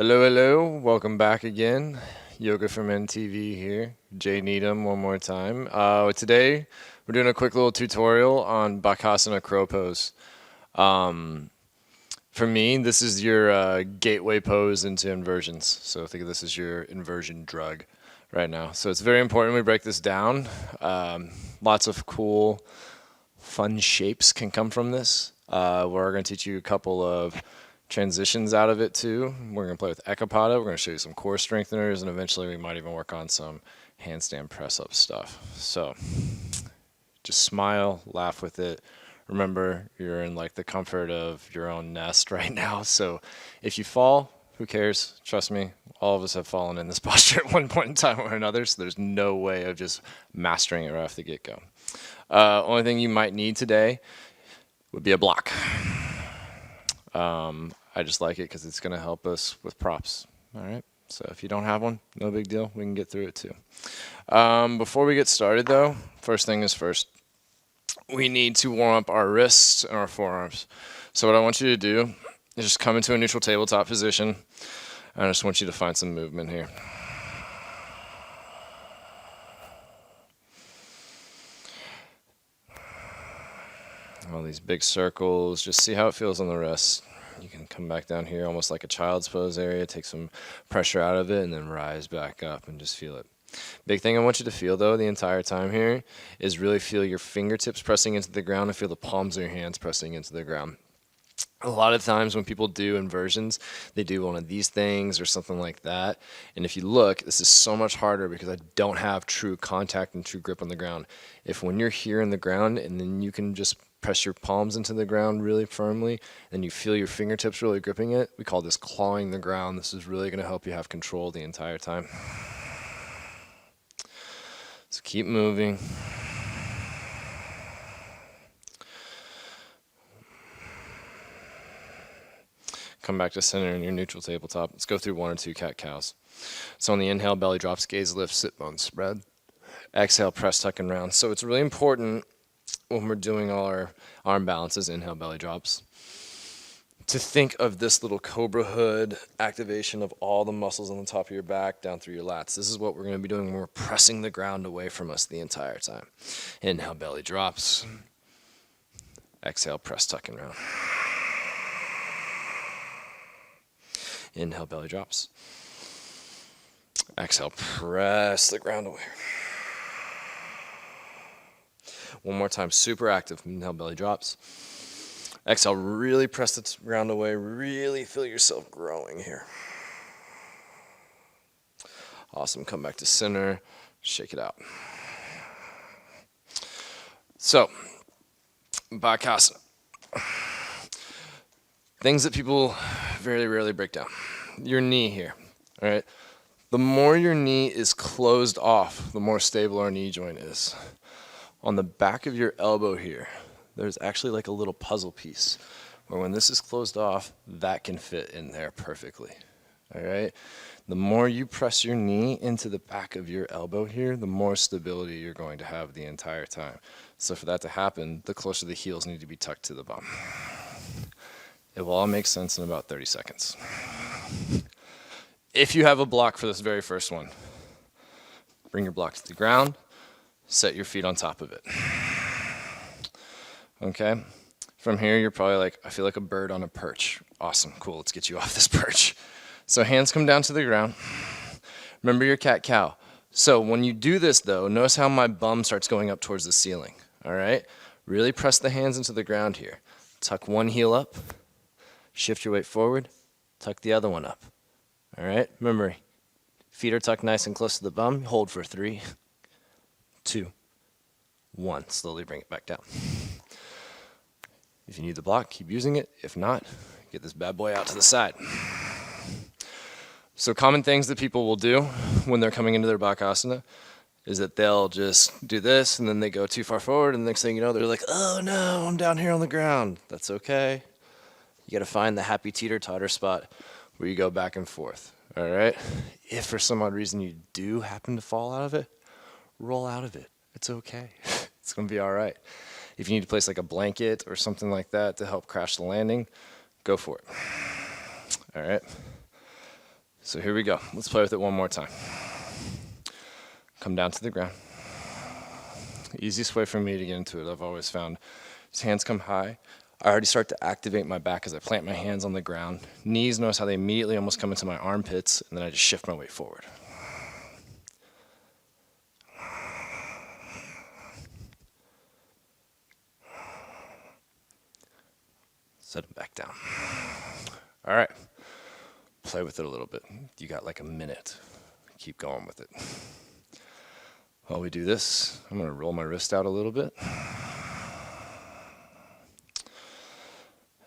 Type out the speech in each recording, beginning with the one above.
Hello, hello. Welcome back again. Yoga from NTV here. Jay Needham one more time. Today, we're doing a quick little tutorial on Bakasana crow pose. For me, this is your gateway pose into inversions. So think of this as your inversion drug right now. So it's very important we break this down. Lots of cool, fun shapes can come from this. We're going to teach you a couple of transitions out of it too. We're going to play with Ekapada. We're going to show you some core strengtheners, and eventually we might even work on some handstand press-up stuff. So just smile, laugh with it. Remember, you're in like the comfort of your own nest right now. So if you fall, who cares? Trust me, all of us have fallen in this posture at one point in time or another. So there's no way of just mastering it right off the get-go. Only thing you might need today would be a block. I just like it because it's going to help us with props. All right. So if you don't have one, no big deal. We can get through it too. Before we get started though, first thing is first. We need to warm up our wrists and our forearms. So what I want you to do is just come into a neutral tabletop position. I just want you to find some movement here. All these big circles, just see how it feels on the wrist. You can come back down here almost like a child's pose area, take some pressure out of it, and then rise back up and just feel it. Big thing I want you to feel though the entire time here is really feel your fingertips pressing into the ground and feel the palms of your hands pressing into the ground. A lot of times when people do inversions, they do one of these things or something like that. And if you look, this is so much harder because I don't have true contact and true grip on the ground. If when you're here in the ground and then you can just press your palms into the ground really firmly and you feel your fingertips really gripping it, we call this clawing the ground. This is really going to help you have control the entire time. So keep moving. Come back to center in your neutral tabletop. Let's go through 1 or 2 cat-cows. So on the inhale, belly drops, gaze lift, sit bones spread. Exhale, press, tuck, and round. So it's really important when we're doing all our arm balances, inhale, belly drops, to think of this little cobra hood activation of all the muscles on the top of your back down through your lats. This is what we're going to be doing when we're pressing the ground away from us the entire time. Inhale, belly drops. Exhale, press, tuck, and round. Inhale, belly drops. Exhale, press the ground away. One more time, super active. Inhale, belly drops. Exhale, really press the ground away. Really feel yourself growing here. Awesome. Come back to center. Shake it out. So, Bakasana. Things that people very rarely break down. Your knee here. All right. The more your knee is closed off, the more stable our knee joint is. On the back of your elbow here, there's actually like a little puzzle piece where when this is closed off, that can fit in there perfectly. All right. The more you press your knee into the back of your elbow here, the more stability you're going to have the entire time. So for that to happen, the closer the heels need to be tucked to the bum. It will all make sense in about 30 seconds. If you have a block for this very first one, bring your block to the ground, set your feet on top of it. Okay? From here, you're probably like, I feel like a bird on a perch. Awesome, cool, let's get you off this perch. So hands come down to the ground. Remember your cat-cow. So when you do this though, notice how my bum starts going up towards the ceiling. All right? Really press the hands into the ground here. Tuck one heel up. Shift your weight forward, tuck the other one up. All right, remember, feet are tucked nice and close to the bum. Hold for 3, 2, 1. Slowly bring it back down. If you need the block, keep using it. If not, get this bad boy out to the side. So common things that people will do when they're coming into their Bakasana is that they'll just do this and then they go too far forward and the next thing you know, they're like, oh no, I'm down here on the ground. That's okay. You got to find the happy teeter-totter spot where you go back and forth, all right? If for some odd reason you do happen to fall out of it, roll out of it. It's okay. It's going to be all right. If you need to place like a blanket or something like that to help crash the landing, go for it. All right? So here we go. Let's play with it one more time. Come down to the ground. Easiest way for me to get into it, I've always found, is hands come high. I already start to activate my back as I plant my hands on the ground. Knees, notice how they immediately almost come into my armpits, and then I just shift my weight forward. Set them back down. All right. Play with it a little bit. You got like a minute. Keep going with it. While we do this, I'm going to roll my wrist out a little bit.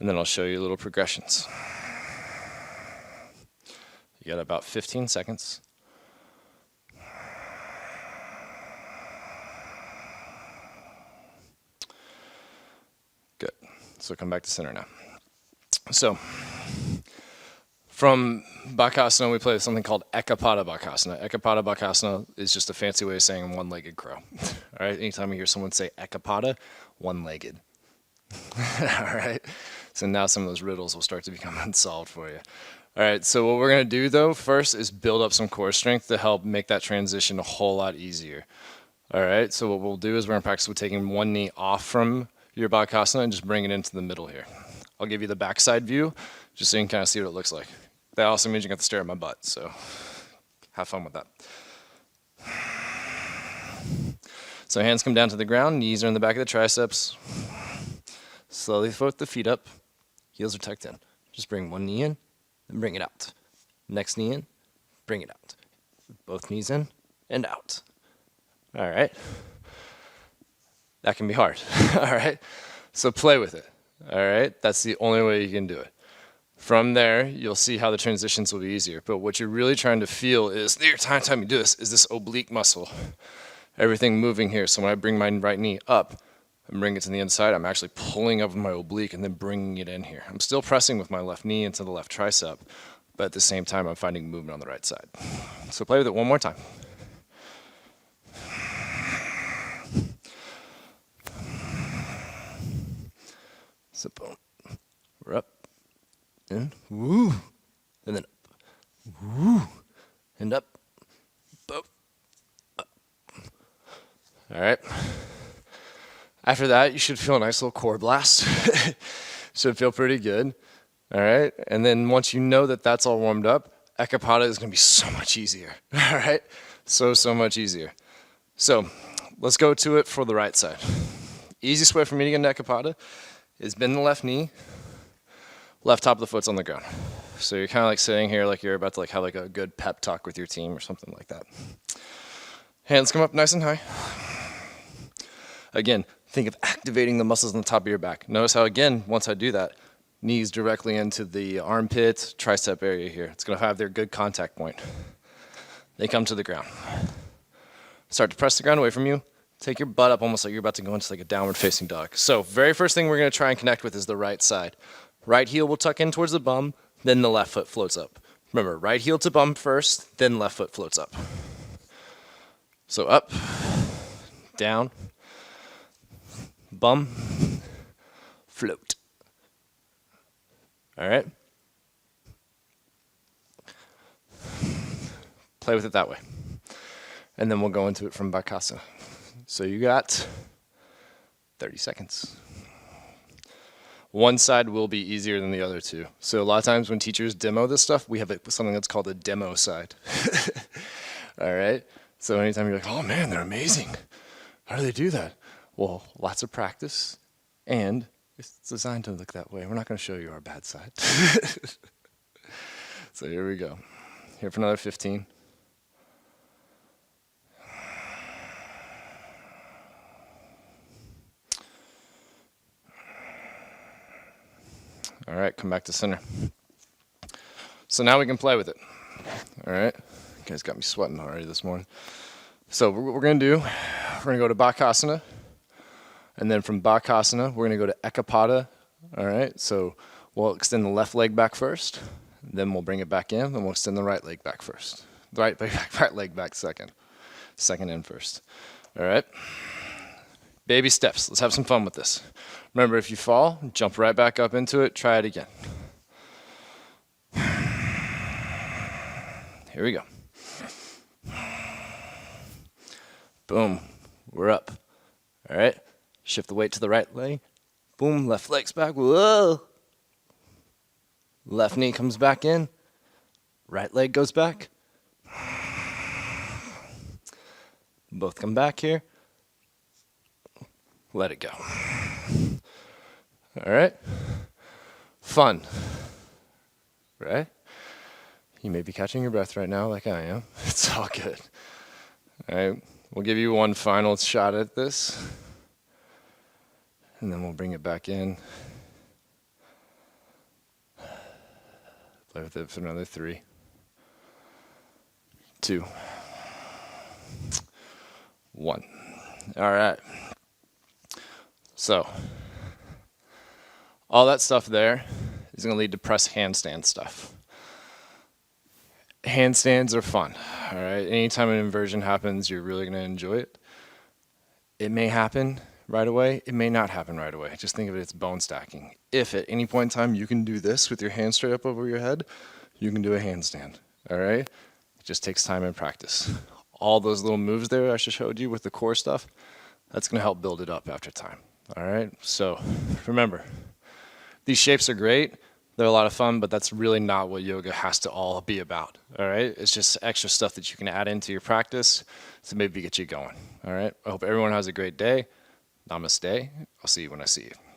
And then I'll show you little progressions. You got about 15 seconds. Good. So come back to center now. So from Bakasana, we play something called Ekapada Bakasana. Ekapada Bakasana is just a fancy way of saying one-legged crow. All right, anytime you hear someone say Ekapada, one-legged. All right, so now some of those riddles will start to become unsolved for you. All right, so what we're gonna do though first is build up some core strength to help make that transition a whole lot easier. All right, so what we'll do is we're gonna practice with taking one knee off from your Bakasana and just bring it into the middle here. I'll give you the backside view just so you can kind of see what it looks like. That also means you got to stare at my butt, so have fun with that. So hands come down to the ground, knees are in the back of the triceps. Slowly float the feet up, heels are tucked in. Just bring one knee in, then bring it out. Next knee in, bring it out. Both knees in and out. All right. That can be hard. All right. So play with it. All right. That's the only way you can do it. From there, you'll see how the transitions will be easier. But what you're really trying to feel is, the entire time you do this, is this oblique muscle. Everything moving here. So when I bring my right knee up and bring it to the inside, I'm actually pulling up my oblique and then bringing it in here. I'm still pressing with my left knee into the left tricep, but at the same time, I'm finding movement on the right side. So play with it one more time. So boom, we're up. In, woo, and then up, woo, and up, boom, up. All right. After that, you should feel a nice little core blast. Should feel pretty good. All right. And then once you know that that's all warmed up, Ekapada is going to be so much easier. All right. So much easier. So let's go to it for the right side. Easiest way for me to get into Ekapada is bend the left knee. Left top of the foot's on the ground. So you're kind of like sitting here like you're about to like have like a good pep talk with your team or something like that. Hands come up nice and high. Again, think of activating the muscles on the top of your back. Notice how, again, once I do that, knees directly into the armpit, tricep area here. It's going to have their good contact point. They come to the ground. Start to press the ground away from you. Take your butt up almost like you're about to go into like a downward facing dog. So very first thing we're going to try and connect with is the right side. Right heel will tuck in towards the bum, then the left foot floats up. Remember, right heel to bum first, then left foot floats up. So up, down, bum, float. All right? Play with it that way. And then we'll go into it from Bakasana. So you got 30 seconds. One side will be easier than the other two. So a lot of times when teachers demo this stuff, we have something that's called a demo side. All right? So anytime you're like, oh man, they're amazing. How do they do that? Well, lots of practice, and it's designed to look that way. We're not going to show you our bad side. So here we go. Here for another 15. All right, come back to center. So now we can play with it. All right, you guys got me sweating already this morning. So what we're going to do, we're going to go to Bakasana, and then from Bakasana, we're going to go to Ekapada. All right, so we'll extend the left leg back first, then we'll bring it back in, then we'll extend the right leg back first. The right leg back second. Second in first. All right, baby steps. Let's have some fun with this. Remember, if you fall, jump right back up into it. Try it again. Here we go. Boom. We're up. All right. Shift the weight to the right leg. Boom. Left leg's back. Whoa. Left knee comes back in. Right leg goes back. Both come back here. Let it go. All right. Fun. Right? You may be catching your breath right now like I am. It's all good. All right. We'll give you one final shot at this. And then we'll bring it back in. Play with it for another 3, 2, 1. All right. So, all that stuff there is going to lead to press handstand stuff. Handstands are fun. All right. Anytime an inversion happens, you're really going to enjoy it. It may happen right away. It may not happen right away. Just think of it as bone stacking. If at any point in time you can do this with your hands straight up over your head, you can do a handstand. All right? It just takes time and practice. All those little moves there I just showed you with the core stuff, that's going to help build it up after time. All right? So remember, these shapes are great. They're a lot of fun, but that's really not what yoga has to all be about. All right? It's just extra stuff that you can add into your practice to maybe get you going. All right? I hope everyone has a great day. Namaste. I'll see you when I see you.